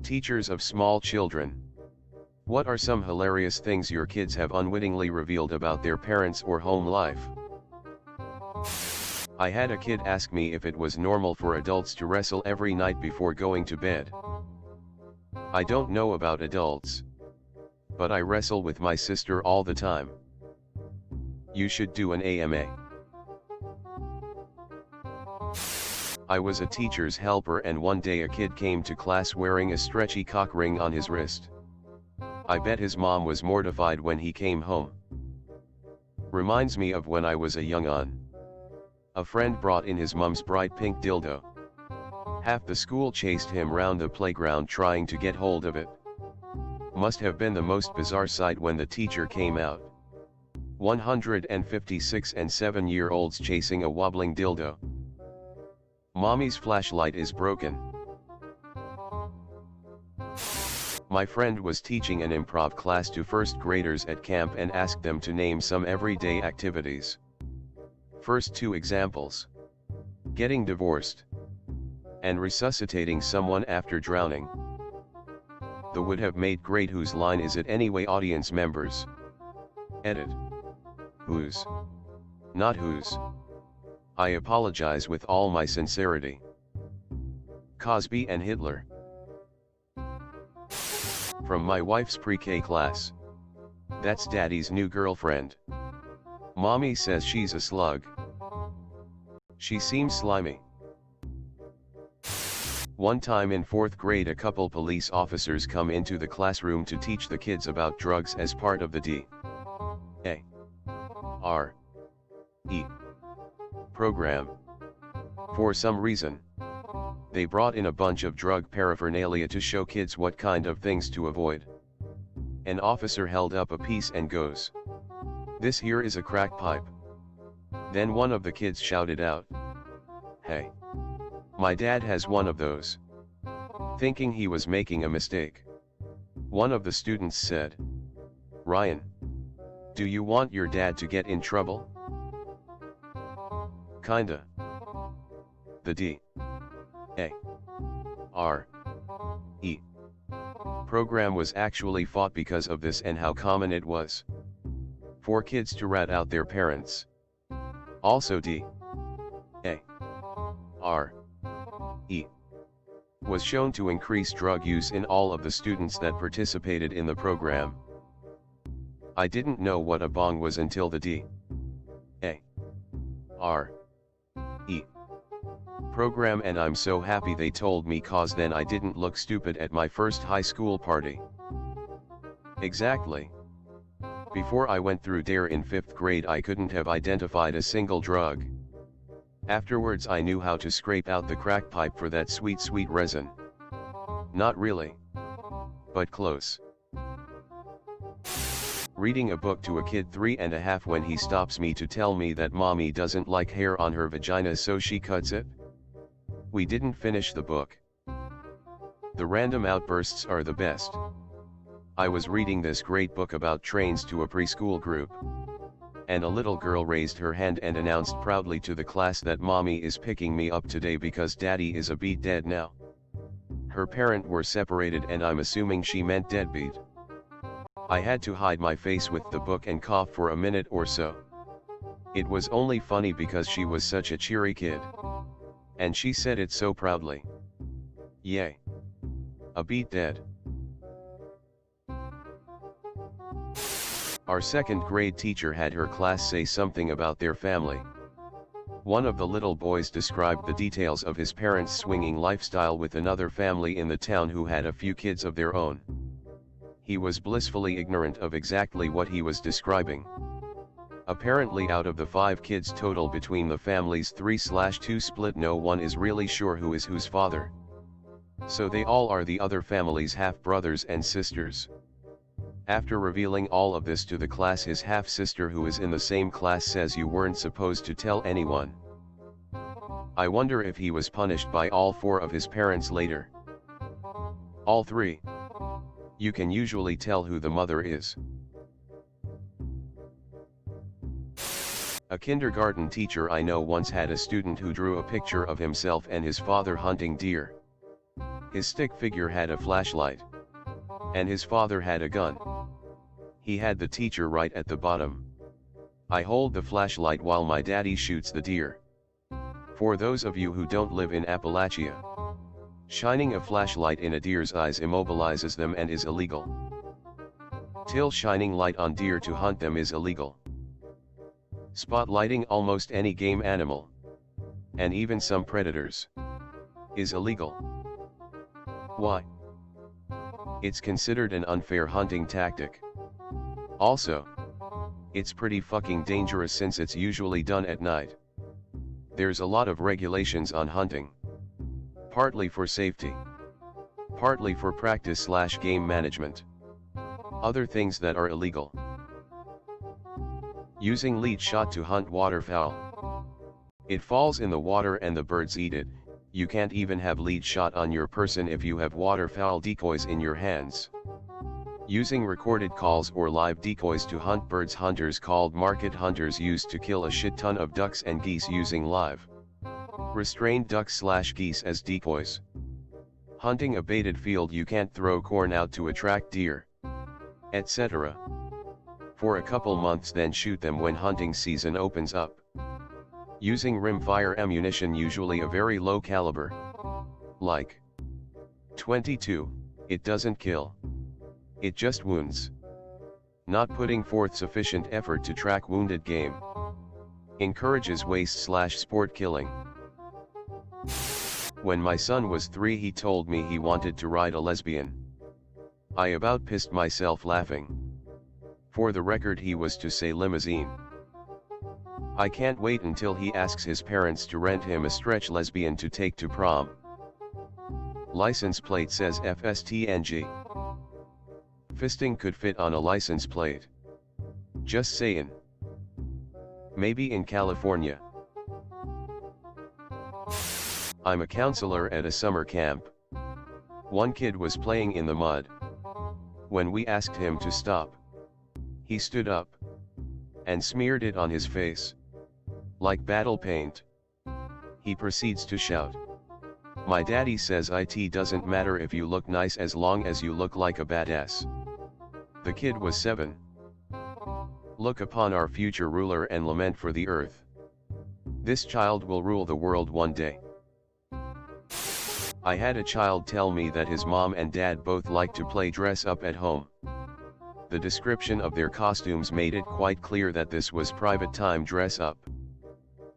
Teachers of small children. What are some hilarious things your kids have unwittingly revealed about their parents or home life? I had a kid ask me if it was normal for adults to wrestle every night before going to bed. I don't know about adults, but I wrestle with my sister all the time. You should do an AMA. I was a teacher's helper, and one day a kid came to class wearing a stretchy cock ring on his wrist. I bet his mom was mortified when he came home. Reminds me of when I was a young-un. A friend brought in his mom's bright pink dildo. Half the school chased him round the playground trying to get hold of it. Must have been the most bizarre sight when the teacher came out. 156 and 7-year-olds chasing a wobbling dildo. Mommy's flashlight is broken. My friend was teaching an improv class to first graders at camp and asked them to name some everyday activities. First two examples: getting divorced and resuscitating someone after drowning. The would have made great whose line is it anyway, audience members. Edit. Whose? Not whose. I apologize with all my sincerity. Cosby and Hitler. From my wife's pre-K class. That's daddy's new girlfriend. Mommy says she's a slug. She seems slimy. One time in 4th grade, a couple police officers come into the classroom to teach the kids about drugs as part of the D.A.R.E. program. For some reason, they brought in a bunch of drug paraphernalia to show kids what kind of things to avoid. An officer held up a piece and goes, "This here is a crack pipe." Then one of the kids shouted out, "Hey, my dad has one of those." Thinking he was making a mistake, one of the students said, "Ryan, do you want your dad to get in trouble?" Kinda. The D.A.R.E. program was actually fought because of this and how common it was for kids to rat out their parents. Also, D.A.R.E. was shown to increase drug use in all of the students that participated in the program. I didn't know what a bong was until the D.A.R.E. program, and I'm so happy they told me, cause then I didn't look stupid at my first high school party. Exactly. Before I went through DARE in 5th grade, I couldn't have identified a single drug. Afterwards I knew how to scrape out the crack pipe for that sweet sweet resin. Not really, but close. Reading a book to a kid 3.5 when he stops me to tell me that mommy doesn't like hair on her vagina so she cuts it. We didn't finish the book. The random outbursts are the best. I was reading this great book about trains to a preschool group, and a little girl raised her hand and announced proudly to the class that mommy is picking me up today because daddy is a beat dead now. Her parents were separated and I'm assuming she meant deadbeat. I had to hide my face with the book and cough for a minute or so. It was only funny because she was such a cheery kid. And she said it so proudly. Yay. A beat dead. Our 2nd grade teacher had her class say something about their family. One of the little boys described the details of his parents' swinging lifestyle with another family in the town who had a few kids of their own. He was blissfully ignorant of exactly what he was describing. Apparently out of the 5 kids total between the family's 3/2 split, no one is really sure who is whose father. So they all are the other family's half-brothers and sisters. After revealing all of this to the class, his half-sister who is in the same class says you weren't supposed to tell anyone. I wonder if he was punished by all 4 of his parents later. All 3. You can usually tell who the mother is. A kindergarten teacher I know once had a student who drew a picture of himself and his father hunting deer. His stick figure had a flashlight. And his father had a gun. He had the teacher right at the bottom. I hold the flashlight while my daddy shoots the deer. For those of you who don't live in Appalachia, shining a flashlight in a deer's eyes immobilizes them and is illegal. Till shining light on deer to hunt them is illegal. Spotlighting almost any game animal, and even some predators, is illegal. Why? It's considered an unfair hunting tactic. Also, it's pretty fucking dangerous since it's usually done at night. There's a lot of regulations on hunting. Partly for safety. Partly for practice/game management. Other things that are illegal. Using lead shot to hunt waterfowl. It falls in the water and the birds eat it. You can't even have lead shot on your person if you have waterfowl decoys in your hands. Using recorded calls or live decoys to hunt birds. Hunters called market hunters used to kill a shit ton of ducks and geese using live restrained ducks/geese as decoys. Hunting a baited field, you can't throw corn out to attract deer, etc. For a couple months, then shoot them when hunting season opens up. Using rimfire ammunition, usually a very low caliber, like .22, it doesn't kill. It just wounds. Not putting forth sufficient effort to track wounded game. Encourages waste/sport killing. When my son was 3, he told me he wanted to ride a lesbian. I about pissed myself laughing. For the record, he was to say limousine. I can't wait until he asks his parents to rent him a stretch lesbian to take to prom. License plate says FSTNG. Fisting could fit on a license plate. Just saying. Maybe in California. I'm a counselor at a summer camp. One kid was playing in the mud. When we asked him to stop, he stood up and smeared it on his face like battle paint. He proceeds to shout, "My daddy says it doesn't matter if you look nice as long as you look like a badass." The kid was 7. Look upon our future ruler and lament for the earth. This child will rule the world one day. I had a child tell me that his mom and dad both like to play dress up at home. The description of their costumes made it quite clear that this was private time dress up.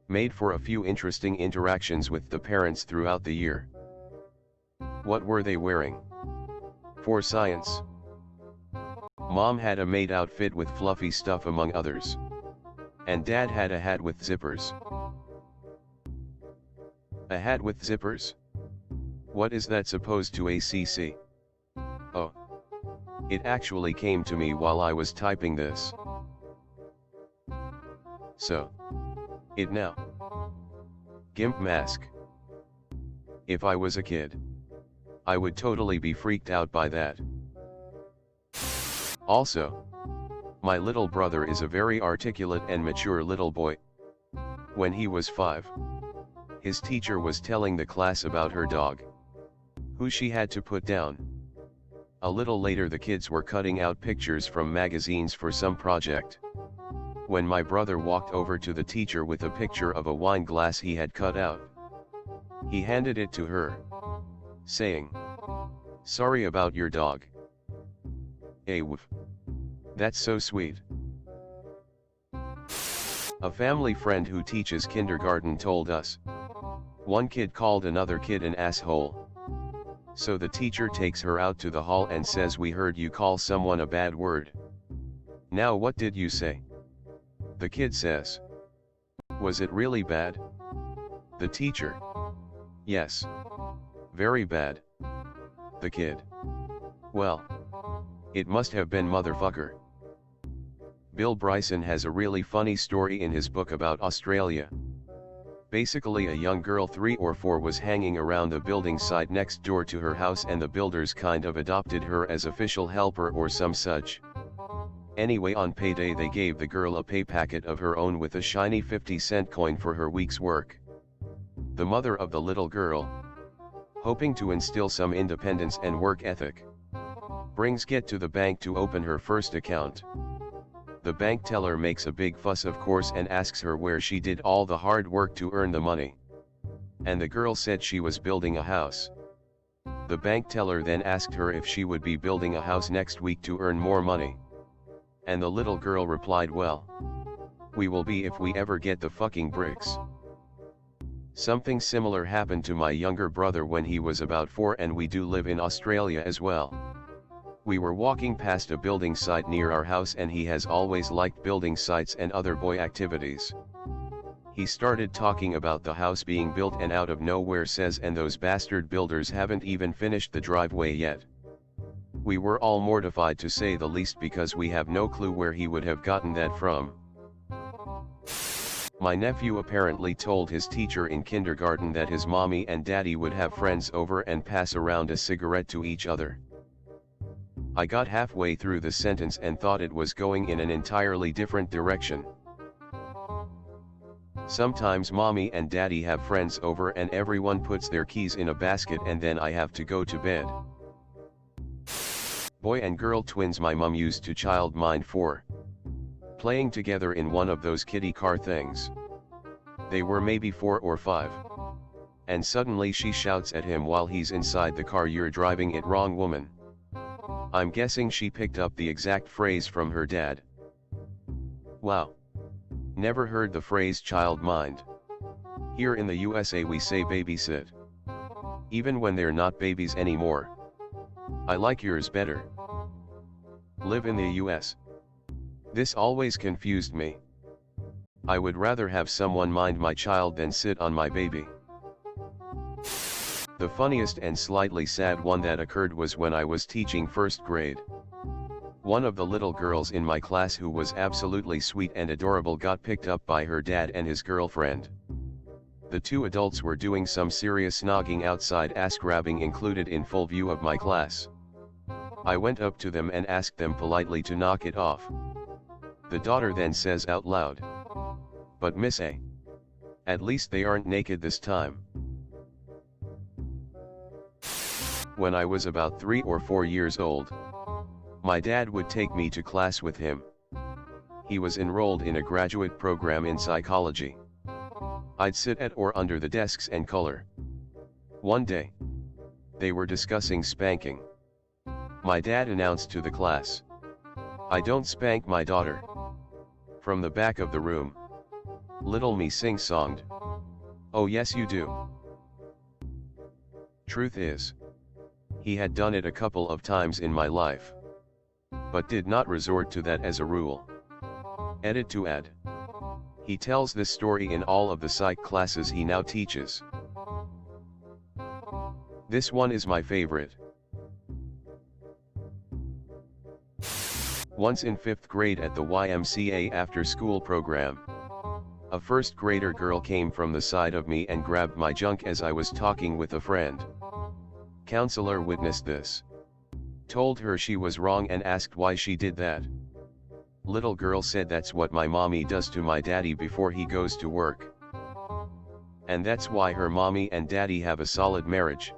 Made for a few interesting interactions with the parents throughout the year. What were they wearing? For science. Mom had a maid outfit with fluffy stuff among others. And dad had a hat with zippers. A hat with zippers? What is that supposed to ACC? Oh. It actually came to me while I was typing this. So. It now. Gimp mask. If I was a kid, I would totally be freaked out by that. Also, my little brother is a very articulate and mature little boy. When he was 5, his teacher was telling the class about her dog, who she had to put down. A little later, the kids were cutting out pictures from magazines for some project. When my brother walked over to the teacher with a picture of a wine glass he had cut out, he handed it to her, saying, "Sorry about your dog." Woof. That's so sweet. A family friend who teaches kindergarten told us, one kid called another kid an asshole. So the teacher takes her out to the hall and says, "We heard you call someone a bad word. Now what did you say?" The kid says, "Was it really bad?" The teacher, "Yes. Very bad." The kid, "Well. It must have been motherfucker." Bill Bryson has a really funny story in his book about Australia. Basically, a young girl 3 or 4 was hanging around the building site next door to her house, and the builders kind of adopted her as official helper or some such. Anyway, on payday they gave the girl a pay packet of her own with a shiny 50-cent coin for her week's work. The mother of the little girl, hoping to instill some independence and work ethic. Brings Get to the bank to open her first account. The bank teller makes a big fuss of course and asks her where she did all the hard work to earn the money. And the girl said she was building a house. The bank teller then asked her if she would be building a house next week to earn more money. And the little girl replied, well, we will be if we ever get the fucking bricks. Something similar happened to my younger brother when he was about 4, and we do live in Australia as well. We were walking past a building site near our house and he has always liked building sites and other boy activities. He started talking about the house being built and out of nowhere says, and those bastard builders haven't even finished the driveway yet. We were all mortified to say the least because we have no clue where he would have gotten that from. My nephew apparently told his teacher in kindergarten that his mommy and daddy would have friends over and pass around a cigarette to each other. I got halfway through the sentence and thought it was going in an entirely different direction. Sometimes mommy and daddy have friends over and everyone puts their keys in a basket and then I have to go to bed. Boy and girl twins my mum used to child mind for playing together in one of those kiddie car things. They were maybe 4 or 5. And suddenly she shouts at him while he's inside the car, "You're driving it wrong, woman." I'm guessing she picked up the exact phrase from her dad. Wow. Never heard the phrase child mind. Here in the USA we say babysit. Even when they're not babies anymore. I like yours better. Live in the US. This always confused me. I would rather have someone mind my child than sit on my baby. The funniest and slightly sad one that occurred was when I was teaching first grade. One of the little girls in my class who was absolutely sweet and adorable got picked up by her dad and his girlfriend. The two adults were doing some serious snogging outside, ass grabbing included, in full view of my class. I went up to them and asked them politely to knock it off. The daughter then says out loud, "But Miss A, at least they aren't naked this time." When I was about 3 or 4 years old, my dad would take me to class with him. He was enrolled in a graduate program in psychology. I'd sit at or under the desks and color. One day, they were discussing spanking. My dad announced to the class, "I don't spank my daughter." From the back of the room, little me sing-songed, "Oh yes you do." Truth is, he had done it a couple of times in my life, but did not resort to that as a rule. Edit to add. He tells this story in all of the psych classes he now teaches. This one is my favorite. Once in 5th grade at the YMCA after-school program, a first grader girl came from the side of me and grabbed my junk as I was talking with a friend. Counselor witnessed this. Told her she was wrong and asked why she did that. Little girl said, "That's what my mommy does to my daddy before he goes to work. And that's why her mommy and daddy have a solid marriage."